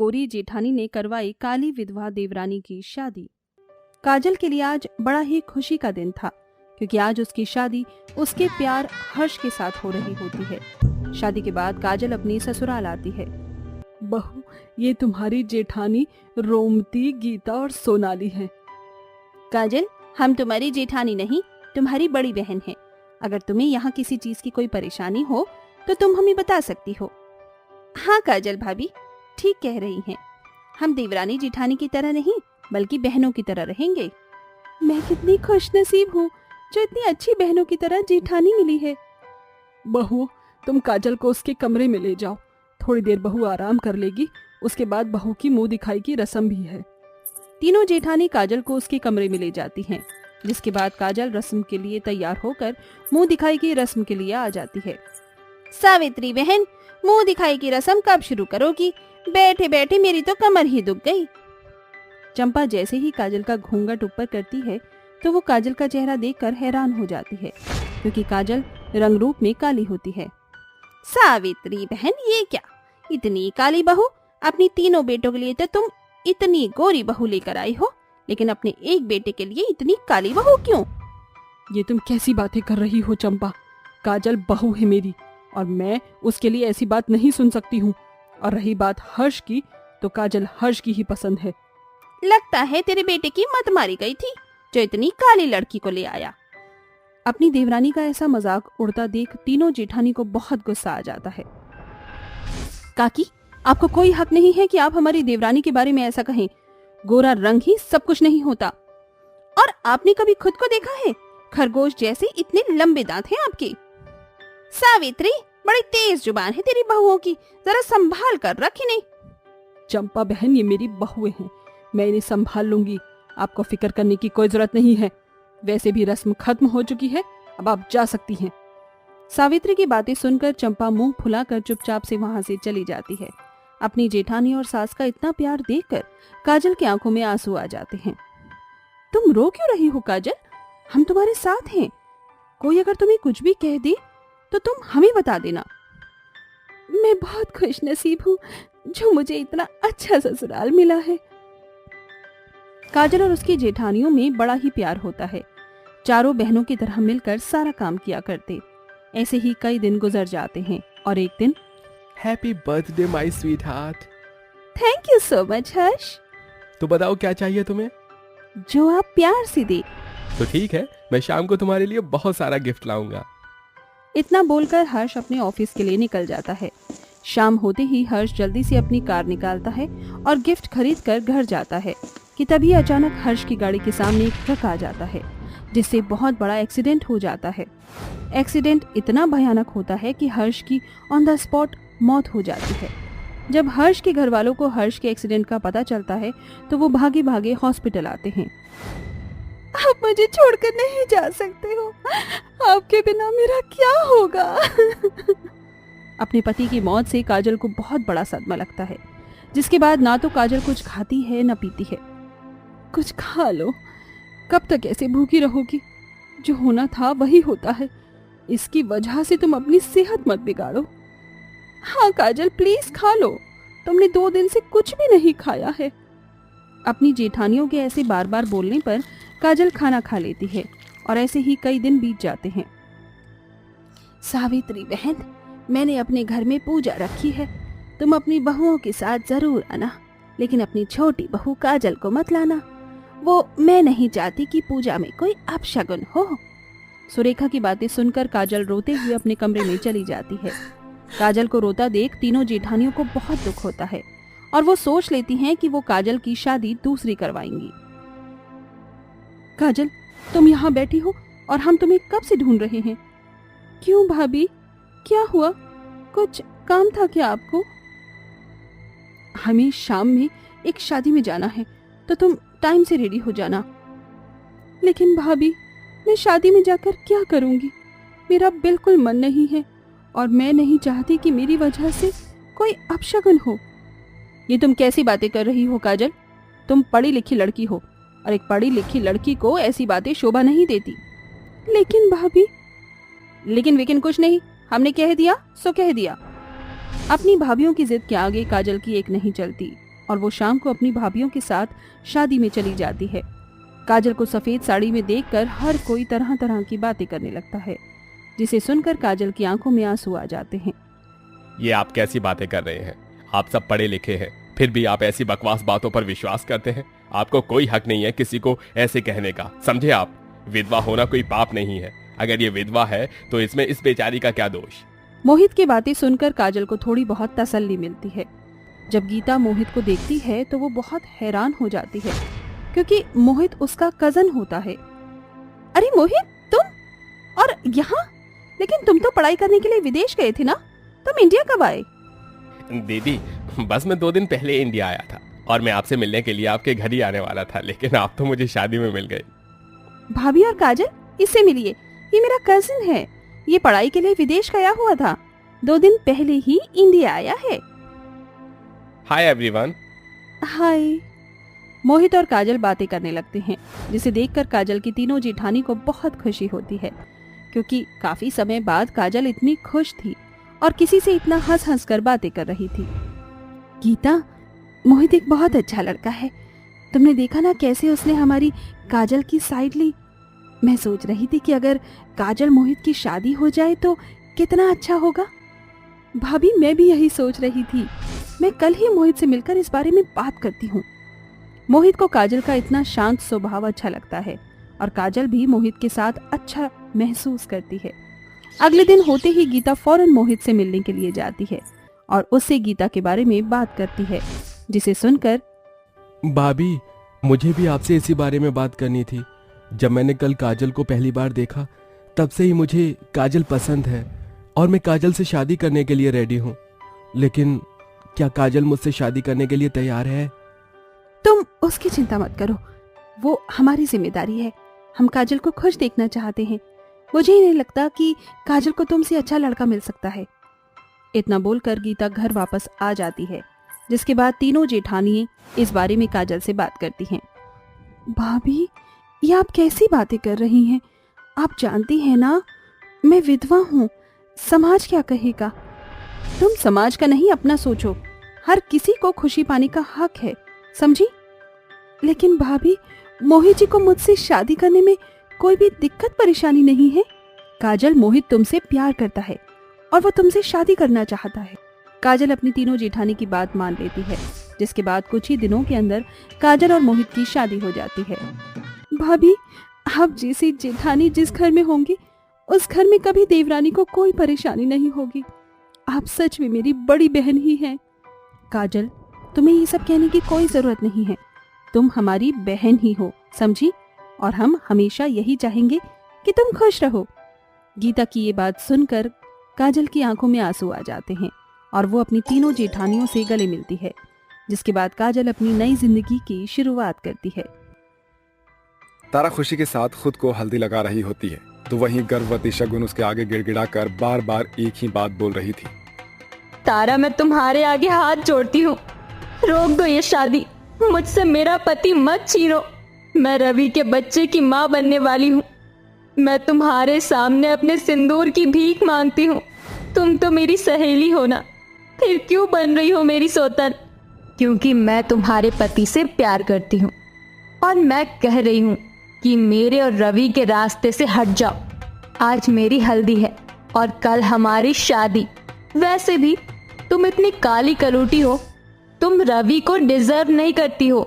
गोरी जेठानी ने करवाई काली विधवा देवरानी की शादी। काजल के लिए आज बड़ा ही खुशी का दिन था, क्योंकि आज उसकी शादी उसके प्यार हर्ष के साथ हो रही होती है। शादी के बाद काजल अपनी ससुराल आती है। बहू, ये तुम्हारी जेठानी रोमती, गीता और सोनाली है। काजल, हम तुम्हारी जेठानी नहीं, तुम्हारी बड़ी बहन है। अगर तुम्हें यहाँ किसी चीज की कोई परेशानी हो तो तुम हमें बता सकती हो। हाँ काजल भाभी, ठीक कह रही हैं। हम देवरानी जेठानी की तरह नहीं, बल्कि बहनों की तरह रहेंगे। मैं कितनी खुशनसीब हूँ जो इतनी अच्छी बहनों की तरह जेठानी मिली है। बहू, तुम काजल को उसके कमरे में ले जाओ। थोड़ी देर बहू आराम कर लेगी, उसके बाद बहू की मुंह दिखाई की रस्म भी है। तीनों जेठानी काजल को उसके कमरे में ले जाती हैं, जिसके बाद काजल रस्म के लिए तैयार होकर मुंह दिखाई की रस्म के लिए आ जाती है। सावित्री बहन, मुंह दिखाई की रस्म कब शुरू करोगी? बैठे बैठे मेरी तो कमर ही दुख गई। चंपा जैसे ही काजल का घूंघट ऊपर करती है तो वो काजल का चेहरा देखकर हैरान हो जाती है, क्योंकि काजल रंग रूप में काली होती है। सावित्री बहन, ये क्या इतनी काली बहू? अपनी तीनों बेटों के लिए तो तुम इतनी गोरी बहू लेकर आई हो, लेकिन अपने एक बेटे के लिए इतनी काली बहू क्यों? ये तुम कैसी बातें कर रही हो चंपा? काजल बहू है मेरी और मैं उसके लिए ऐसी बात नहीं सुन सकती हूँ। और रही बात हर्ष की, तो काजल हर्ष की ही पसंद है। लगता है तेरे बेटे की मत मारी गई थी जो इतनी काली लड़की को ले आया। अपनी देवरानी का ऐसा मजाक उड़ता देख तीनों जेठानी को बहुत गुस्सा आ जाता है। काकी, आपको कोई हक नहीं है कि आप हमारी देवरानी के बारे में ऐसा कहें। गोरा रंग ही सब कुछ नहीं होता। और आपने कभी खुद को देखा है? खरगोश जैसे इतने लंबे दांत हैं आपके। सावित्री, बड़ी तेज जुबान है तेरी बहुओं की, जरा संभाल कर रख इन्हें। चंपा बहन, ये मेरी बहुएं हैं, मैं इन्हें संभाल लूंगी। आपको फिक्र करने की कोई जरूरत नहीं है। वैसे भी रस्म खत्म हो चुकी है, अब आप जा सकती हैं। सावित्री की बातें सुनकर चंपा मुंह फुलाकर चुपचाप से वहां से चली जाती है। अपनी जेठानी और सास का इतना प्यार देखकर काजल की आंखों में आंसू आ जाते हैं। तुम रो क्यों रही हो काजल? हम तुम्हारे साथ हैं। कोई अगर तुम्हें कुछ भी कह दे तो तुम हमें बता देना। मैं बहुत खुशनसीब हूँ जो मुझे इतना अच्छा ससुराल मिला है। काजल और उसकी जेठानियों में बड़ा ही प्यार होता है। चारों बहनों की तरह मिलकर सारा काम किया करते। ऐसे ही कई दिन गुजर जाते हैं और एक दिन, happy birthday my sweet heart. Thank you so much Harsh. तो बताओ क्या चाहिए तुम्हें? जो आप प्यार से दे। तो ठीक है, मैं शाम को तुम्हारे लिए बहुत सारा गिफ्ट लाऊंगा। इतना बोलकर हर्ष अपने ऑफिस के लिए निकल जाता है। शाम होते ही हर्ष जल्दी से अपनी कार निकालता है और गिफ्ट खरीद कर घर जाता है कि तभी अचानक हर्ष की गाड़ी के सामने एक ट्रक आ जाता है, जिससे बहुत बड़ा एक्सीडेंट हो जाता है। एक्सीडेंट इतना भयानक होता है कि हर्ष की ऑन द स्पॉट मौत हो जाती है। जब हर्ष के घर वालों को हर्ष के एक्सीडेंट का पता चलता है तो वो भागे भागे हॉस्पिटल आते हैं। आप मुझे छोड़कर नहीं जा सकते हो, आपके बिना मेरा क्या होगा? अपने पति की मौत से काजल को बहुत बड़ा सदमा लगता है, जिसके बाद ना तो काजल कुछ खाती है न पीती है। कुछ खा लो, कब तक ऐसे भूखी रहोगी? जो होना था वही होता है, इसकी वजह से तुम अपनी सेहत मत बिगाड़ो। हाँ काजल, प्लीज खा लो, तुमने 2 दिन से कुछ भी नहीं खाया है। अपनी जेठानियों के ऐसे बार बार बोलने पर काजल खाना खा लेती है और ऐसे ही कई दिन बीत जाते हैं। सावित्री बहन, मैंने अपने घर में पूजा रखी है, तुम अपनी बहुओं के साथ जरूर आना, लेकिन अपनी छोटी बहू काजल को मत लाना। वो मैं नहीं चाहती कि पूजा में कोई अपशगुन हो। सुरेखा की बातें सुनकर काजल रोते हुए अपने कमरे में चली जाती है। काजल को रोता देख तीनों जेठानियों को बहुत दुख होता है और वो सोच लेती हैं कि वो काजल की शादी दूसरी करवाएंगी। काजल, तुम यहाँ बैठी हो और हम तुम्हें कब से ढूंढ रहे हैं। क्यों भाभी, क्या हुआ? कुछ काम था क्या आपको? हमें शाम में एक शादी में जाना है, तो तुम टाइम से रेडी हो जाना। लेकिन भाभी, मैं शादी में जाकर क्या करूंगी? मेरा बिल्कुल मन नहीं है और मैं नहीं चाहती कि मेरी वजह से कोई अपशगुन हो। ये तुम कैसी बातें कर रही हो काजल? तुम पढ़ी लिखी लड़की हो और एक पढ़ी लिखी लड़की को ऐसी बातें शोभा नहीं देती। लेकिन भाभी। लेकिन कुछ नहीं, हमने कह दिया सो कह दिया। अपनी भाभीयों की जिद के आगे काजल की एक नहीं चलती। और वो शाम को अपनी भाभीियों के साथ शादी में चली जाती है। काजल को सफेद साड़ी में देखकर हर कोई तरह तरह की बातें करने लगता है, जिसे सुनकर काजल की आंखों में आंसू आ जाते हैं। ये आप कैसी बातें कर रहे हैं? आप सब पढ़े लिखे हैं, फिर भी आप ऐसी बकवास बातों पर विश्वास करते हैं। आपको कोई हक नहीं है किसी को ऐसे कहने का, समझे आप? विधवा होना कोई पाप नहीं है। अगर ये विधवा है तो इसमें इस बेचारी का क्या दोष? मोहित की बातें सुनकर काजल को थोड़ी बहुत तसल्ली मिलती है। जब गीता मोहित को देखती है तो वो बहुत हैरान हो जाती है, क्योंकि मोहित उसका कजन होता है। अरे मोहित, तुम और यहाँ? लेकिन तुम तो पढ़ाई करने के लिए विदेश गए थे ना, तुम इंडिया कब आए? दीदी, बस मैं 2 दिन पहले इंडिया आया था और मैं आपसे मिलने के लिए आपके घर ही आने वाला था, लेकिन आप तो मुझे शादी में मिल गए। भाभी और काजल, इससे मिलिए, ये मेरा कजिन है। ये पढ़ाई के लिए विदेश गया हुआ था, 2 दिन पहले ही इंडिया आया है। Hi everyone. हाय। मोहित और काजल बातें करने लगते हैं, जिसे देखकर काजल की तीनों जेठानी को बहुत खुशी होती है, क्योंकि काफी समय बाद काजल इतनी खुश थी और किसी से इतना हंस हंस कर बातें कर रही थी। गीता, मोहित एक बहुत अच्छा लड़का है। तुमने देखा ना कैसे उसने हमारी काजल की साइड ली। मैं सोच रही थी कि अगर काजल मोहित की शादी हो जाए तो कितना अच्छा होगा। भाभी, मैं भी यही सोच रही थी। मैं कल ही मोहित से मिलकर इस बारे में बात करती हूँ। मोहित को काजल का इतना शांत स्वभाव अच्छा लगता है और काजल भी मोहित के साथ अच्छा महसूस करती है। अगले दिन होते ही गीता फौरन मोहित से मिलने के लिए जाती है और उससे गीता के बारे में बात करती है, जिसे सुनकर भाभी, मुझे भी आपसे इसी बारे में बात करनी थी। जब मैंने कल काजल को पहली बार देखा, तब से ही मुझे काजल पसंद है और मैं काजल से शादी करने के लिए रेडी हूँ। लेकिन क्या काजल मुझसे शादी करने के लिए तैयार है? तुम उसकी चिंता मत करो, वो हमारी जिम्मेदारी है। हम काजल को खुश देखना चाहते हैं। मुझे ही नहीं लगता कि काजल को तुमसे अच्छा लड़का मिल सकता है। इतना बोलकर गीता घर वापस आ जाती है, जिसके बाद तीनों जेठानी इस बारे में काजल से बात करती हैं। भाभी, ये आप कैसी बातें कर रही हैं? आप जानती हैं ना, मैं विधवा हूँ। समाज क्या कहेगा? तुम समाज का नहीं, अपना सोचो। हर किसी को खुशी पाने का हक है, समझी? लेकिन भाभी, मोहित जी को मुझसे शादी करने में कोई भी दिक्कत परेशानी नहीं है। काजल, मोहित तुमसे प्यार करता है और वो तुमसे शादी करना चाहता है। काजल अपनी तीनों जेठानी की बात मान लेती है, जिसके बाद कुछ ही दिनों के अंदर काजल और मोहित की शादी हो जाती है। भाभी, आप जैसी जेठानी जिस घर में होंगी, उस घर में कभी देवरानी को कोई परेशानी नहीं होगी। आप सच में मेरी बड़ी बहन ही हैं। काजल, तुम्हें ये सब कहने की कोई जरूरत नहीं है। तुम हमारी बहन ही हो, समझी? और हम हमेशा यही चाहेंगे कि तुम खुश रहो। गीता की ये बात सुनकर काजल की आंखों में आंसू आ जाते हैं और वो अपनी तीनों जेठानियों से गले मिलती है, जिसके बाद काजल अपनी नई जिंदगी की शुरुआत करती है। तारा खुशी के साथ खुद को हल्दी लगा रही होती है, तो वहीं गर्भवती शगुन उसके आगे गिड़गिड़ाकर बार बार एक ही बात बोल रही थी। तारा, मैं तुम्हारे आगे हाथ जोड़ती हूँ, रोक दो ये शादी। मुझसे मेरा पति मत छीनो। मैं रवि के बच्चे की माँ बनने वाली हूँ। मैं तुम्हारे सामने अपने सिंदूर की भीख मांगती हूँ। तुम तो मेरी सहेली हो ना, फिर क्यों बन रही हो मेरी सौतन? क्योंकि मैं तुम्हारे पति से प्यार करती हूँ और मैं कह रही हूँ कि मेरे और रवि के रास्ते से हट जाओ। आज मेरी हल्दी है और कल हमारी शादी। वैसे भी तुम इतनी काली कलूटी हो, तुम रवि को डिजर्व नहीं करती हो।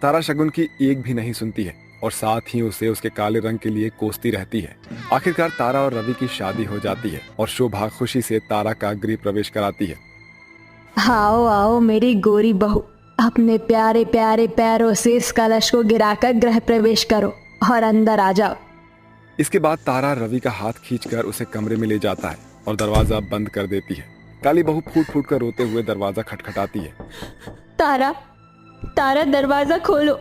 तारा शगुन की एक भी नहीं सुनती है और साथ ही उसे उसके काले रंग के लिए कोसती रहती है। आखिरकार तारा और रवि की शादी हो जाती है और शोभा खुशी से तारा का गृह प्रवेश कराती है। आओ आओ मेरी गोरी बहू, अपने प्यारे प्यारे पैरों से इस कलश को गिराकर गृह प्रवेश करो और अंदर आ जाओ। इसके बाद तारा रवि का हाथ खींचकर उसे कमरे में ले जाता है और दरवाजा बंद कर देती है। काली बहू फूट फूट कर रोते हुए दरवाजा खटखटाती है। तारा, तारा दरवाजा खोलो।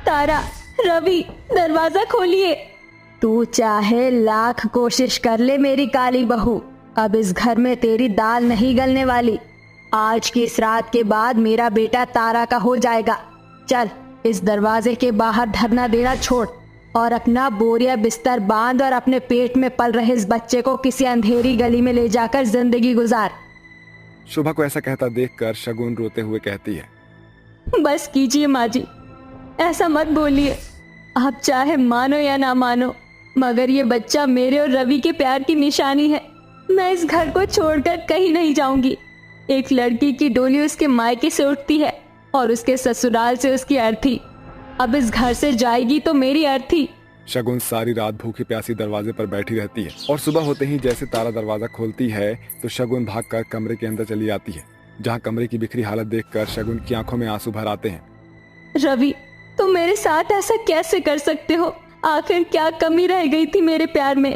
तारा, रवि, दरवाजा खोलिए। तू चाहे लाख कोशिश कर ले मेरी काली बहू, अब इस घर में तेरी दाल नहीं गलने वाली। आज की इस रात के बाद मेरा बेटा तारा का हो जाएगा। चल, इस दरवाजे के बाहर धरना देना छोड़ और अपना बोरिया बिस्तर बांध और अपने पेट में पल रहे इस बच्चे को किसी अंधेरी गली में ले जाकर जिंदगी गुजार। शोभा को ऐसा कहता देखकर शगुन रोते हुए कहती है, बस कीजिए माँ जी, ऐसा मत बोलिए। आप चाहे मानो या ना मानो, मगर ये बच्चा मेरे और रवि के प्यार की निशानी है। मैं इस घर को छोड़कर कहीं नहीं जाऊंगी। एक लड़की की डोली उसके मायके से उठती है और उसके ससुराल से उसकी अर्थी। अब इस घर से जाएगी तो मेरी अर्थी। शगुन सारी रात भूखी प्यासी दरवाजे पर बैठी रहती है और सुबह होते ही जैसे तारा दरवाजा खोलती है तो शगुन भागकर कमरे के अंदर चली आती है, जहाँ कमरे की बिखरी हालत देखकर शगुन की आंखों में आंसू भर आते हैं। रवि, तुम मेरे साथ ऐसा कैसे कर सकते हो? आखिर क्या कमी रह गई थी मेरे प्यार में?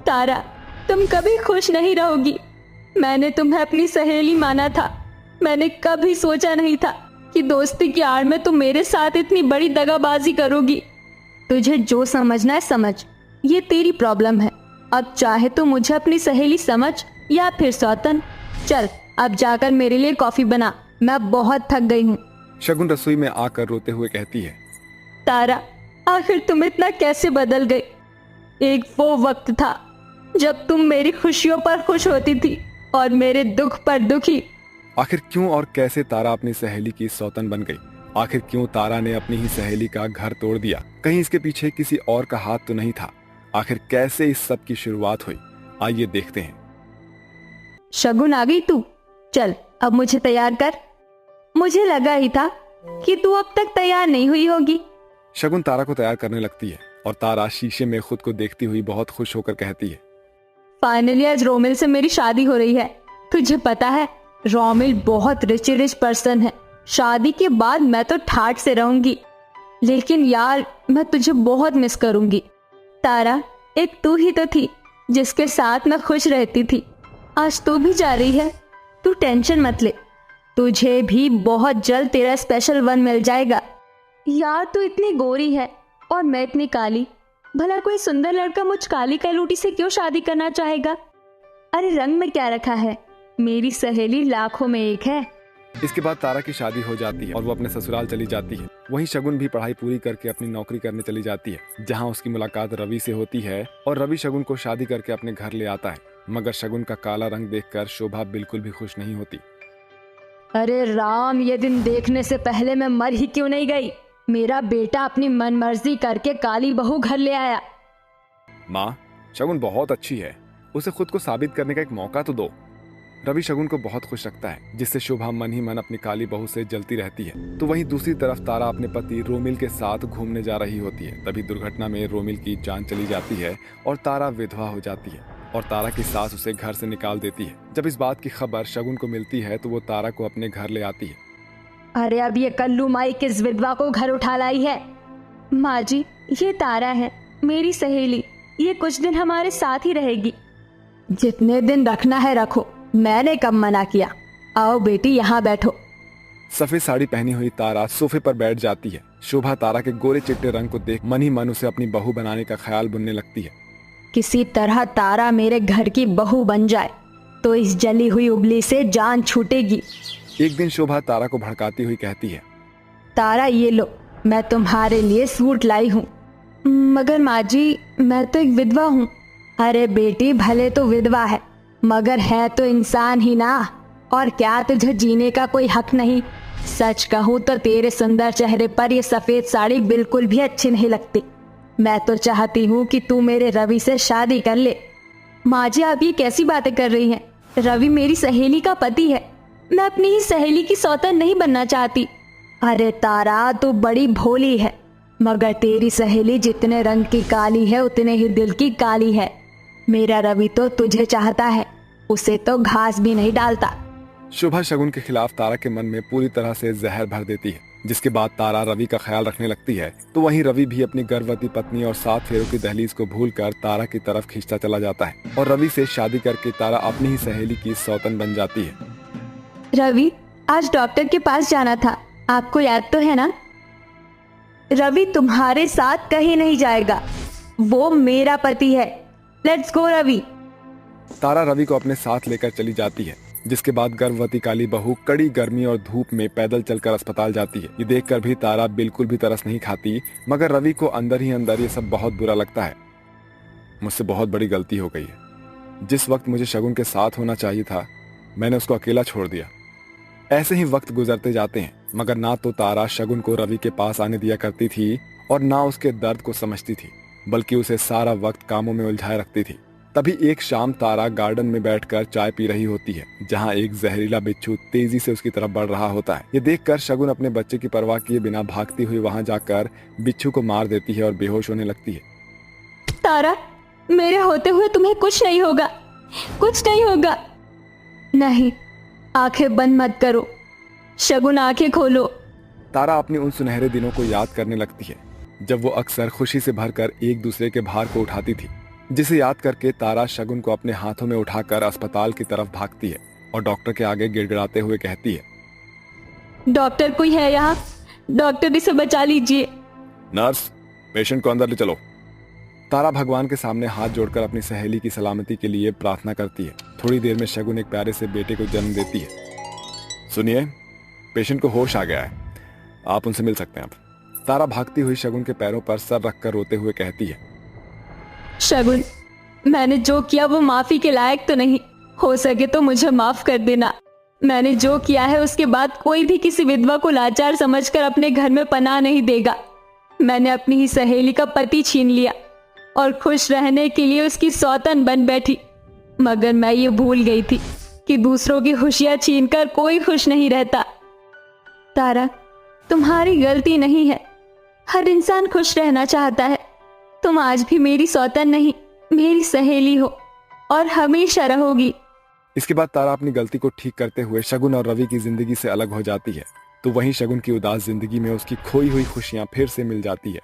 तारा, तुम कभी खुश नहीं रहोगी। मैंने तुम्हें अपनी सहेली माना था। मैंने कभी सोचा नहीं था कि दोस्ती की आड़ में तुम मेरे साथ इतनी बड़ी दगाबाजी करोगी। तुझे जो समझना है समझ, ये तेरी प्रॉब्लम है। अब चाहे तो मुझे अपनी सहेली समझ या फिर सौतन। चल अब जाकर मेरे लिए कॉफी बना, मैं बहुत थक गई हूँ। शगुन रसोई में आकर रोते हुए कहती है, तारा, आखिर तुम इतना कैसे बदल गई? एक वो वक्त था जब तुम मेरी खुशियों पर खुश होती थी और मेरे दुख पर दुखी। आखिर क्यों और कैसे तारा अपनी सहेली की सौतन बन गई? आखिर क्यों तारा ने अपनी ही सहेली का घर तोड़ दिया? कहीं इसके पीछे किसी और का हाथ तो नहीं था? आखिर कैसे इस सब की शुरुआत हुई? आइए देखते हैं। शगुन, आ गई तू? चल अब मुझे तैयार कर। मुझे लगा ही था कि तू अब तक तैयार नहीं हुई होगी। शगुन तारा को तैयार करने लगती है और तारा शीशे में खुद को देखती हुई बहुत खुश होकर कहती है, फाइनली आज रोमिल से मेरी शादी हो रही है। तुझे पता है, रोमिल बहुत रिच पर्सन है। शादी के बाद मैं तो ठाठ से रहूंगी, लेकिन यार मैं तुझे बहुत मिस करूंगी। तारा, एक तू ही तो थी जिसके साथ मैं खुश रहती थी। आज तू भी जा रही है। तू टेंशन मत ले, तुझे भी बहुत जल्द तेरा स्पेशल वन मिल जाएगा। यार तू इतनी गोरी है और मैं इतनी काली। भला कोई सुंदर लड़का मुझ काली कलूटी से क्यों शादी करना चाहेगा? अरे रंग में क्या रखा है, मेरी सहेली लाखों में एक है। इसके बाद तारा की शादी हो जाती है और वो अपने ससुराल चली जाती है। वहीं शगुन भी पढ़ाई पूरी करके अपनी नौकरी करने चली जाती है, जहां उसकी मुलाकात रवि से होती है और रवि शगुन को शादी करके अपने घर ले आता है। मगर शगुन का काला रंग देखकर शोभा बिल्कुल भी खुश नहीं होती। अरे राम, ये दिन देखने से पहले मैं मर ही क्यों नहीं गई? मेरा बेटा अपनी मनमर्जी करके काली बहू घर ले आया। माँ, शगुन बहुत अच्छी है, उसे खुद को साबित करने का एक मौका तो दो। रवि शगुन को बहुत खुश रखता है, जिससे शोभा मन ही मन अपनी काली बहू से जलती रहती है। तो वहीं दूसरी तरफ तारा अपने पति रोमिल के साथ घूमने जा रही होती है। तभी दुर्घटना में रोमिल की जान चली जाती है और तारा विधवा हो जाती है और तारा की सास उसे घर से निकाल देती है। जब इस बात की खबर शगुन को मिलती है तो वो तारा को अपने घर ले आती है। अरे अब ये कल्लू माई किस विधवा को घर उठा लाई है? माँ जी, ये तारा है मेरी सहेली। ये कुछ दिन हमारे साथ ही रहेगी। जितने दिन रखना है रखो, मैंने कब मना किया। आओ बेटी, यहाँ बैठो। सफेद साड़ी पहनी हुई तारा सोफे पर बैठ जाती है। शोभा तारा के गोरे चिट्टे रंग को देख मन ही मन उसे अपनी बहू बनाने का ख्याल बुनने लगती है। किसी तरह तारा मेरे घर की बहू बन जाए तो इस जली हुई उबली से जान छूटेगी। एक दिन शोभा तारा को भड़काती हुई कहती है, तारा ये लो, मैं तुम्हारे लिए सूट लाई हूँ। मगर माँ जी, मैं तो एक विधवा हूँ। अरे बेटी, भले तो विधवा है मगर है तो इंसान ही ना। और क्या तुझे जीने का कोई हक नहीं? सच कहूँ तो तेरे सुंदर चेहरे पर ये सफेद साड़ी बिल्कुल भी अच्छी नहीं लगती। मैं तो चाहती हूँ कि तू मेरे रवि से शादी कर ले। माँ जी, आप ये कैसी बातें कर रही हैं? रवि मेरी सहेली का पति है। मैं अपनी ही सहेली की सौतन नहीं बनना चाहती। अरे तारा, तू बड़ी भोली है, मगर तेरी सहेली जितने रंग की काली है उतने ही दिल की काली है। मेरा रवि तो तुझे चाहता है, उसे तो घास भी नहीं डालता। शोभा शगुन के खिलाफ तारा के मन में पूरी तरह से जहर भर देती है, जिसके बाद तारा रवि का ख्याल रखने लगती है। तो वहीं रवि भी अपनी गर्भवती पत्नी और 7 फेरों की दहलीज को भूलकर तारा की तरफ खींचता चला जाता है और रवि से शादी करके तारा अपनी ही सहेली की सौतन बन जाती है। रवि, आज डॉक्टर के पास जाना था, आपको याद तो है ना? रवि तुम्हारे साथ कहीं नहीं जाएगा, वो मेरा पति है। Let's go Ravi. तारा रवि को अपने साथ लेकर चली जाती है, जिसके बाद गर्भवती काली बहू कड़ी गर्मी और धूप में पैदल चलकर अस्पताल जाती है। ये देखकर भी तारा बिल्कुल भी तरस नहीं खाती, मगर रवि को अंदर ही अंदर ये सब बहुत बुरा लगता है। मुझसे बहुत बड़ी गलती हो गई है। जिस वक्त मुझे शगुन के साथ होना चाहिए था, मैंने उसको अकेला छोड़ दिया। ऐसे ही वक्त गुजरते जाते हैं मगर ना तो तारा शगुन को रवि के पास आने दिया करती थी और ना उसके दर्द को समझती थी, बल्कि उसे सारा वक्त कामों में उलझाए रखती थी। तभी एक शाम तारा गार्डन में बैठकर चाय पी रही होती है, जहां एक जहरीला बिच्छू तेजी से उसकी तरफ बढ़ रहा होता है। ये देखकर शगुन अपने बच्चे की परवाह किए बिना भागती हुई वहां जाकर बिच्छू को मार देती है और बेहोश होने लगती है। तारा, मेरे होते हुए तुम्हें कुछ नहीं होगा, कुछ नहीं होगा। नहीं, आंखें बंद मत करो। शगुन, आंखें खोलो। तारा अपने उन सुनहरे दिनों को याद करने लगती है, जब वो अक्सर खुशी से भरकर एक दूसरे के भार को उठाती थी, जिसे याद करके तारा शगुन को अपने हाथों में उठाकर अस्पताल की तरफ भागती है और डॉक्टर के आगे गिड़गिड़ाते हुए कहती है, डॉक्टर कोई है यहाँ? डॉक्टर, इसे बचा लीजिए। नर्स, पेशेंट को अंदर ले चलो। तारा भगवान के सामने हाथ जोड़कर अपनी सहेली की सलामती के लिए प्रार्थना करती है। थोड़ी देर में शगुन एक प्यारे से बेटे को जन्म देती है। सुनिए, पेशेंट को होश आ गया है, आप उनसे मिल सकते हैं अब। तारा भागती हुई शगुन के पैरों पर सर रखकर रोते हुए कहती है, शगुन, मैंने जो किया वो माफी के लायक तो नहीं, हो सके तो मुझे माफ कर देना। मैंने जो किया है उसके बाद कोई भी किसी विधवा को लाचार समझकर अपने घर में पनाह नहीं देगा। मैंने अपनी ही सहेली का पति छीन लिया और खुश रहने के लिए उसकी सौतन बन बैठी, मगर मैं ये भूल गई थी कि दूसरों की खुशियां छीनकर कोई खुश नहीं रहता। तारा, तुम्हारी गलती नहीं है, हर इंसान खुश रहना चाहता है। तुम आज भी मेरी सौतन नहीं, मेरी सहेली हो और हमेशा रहोगी। इसके बाद तारा अपनी गलती को ठीक करते हुए शगुन और रवि की जिंदगी से अलग हो जाती है। तो वहीं शगुन की उदास जिंदगी में उसकी खोई हुई खुशियां फिर से मिल जाती है।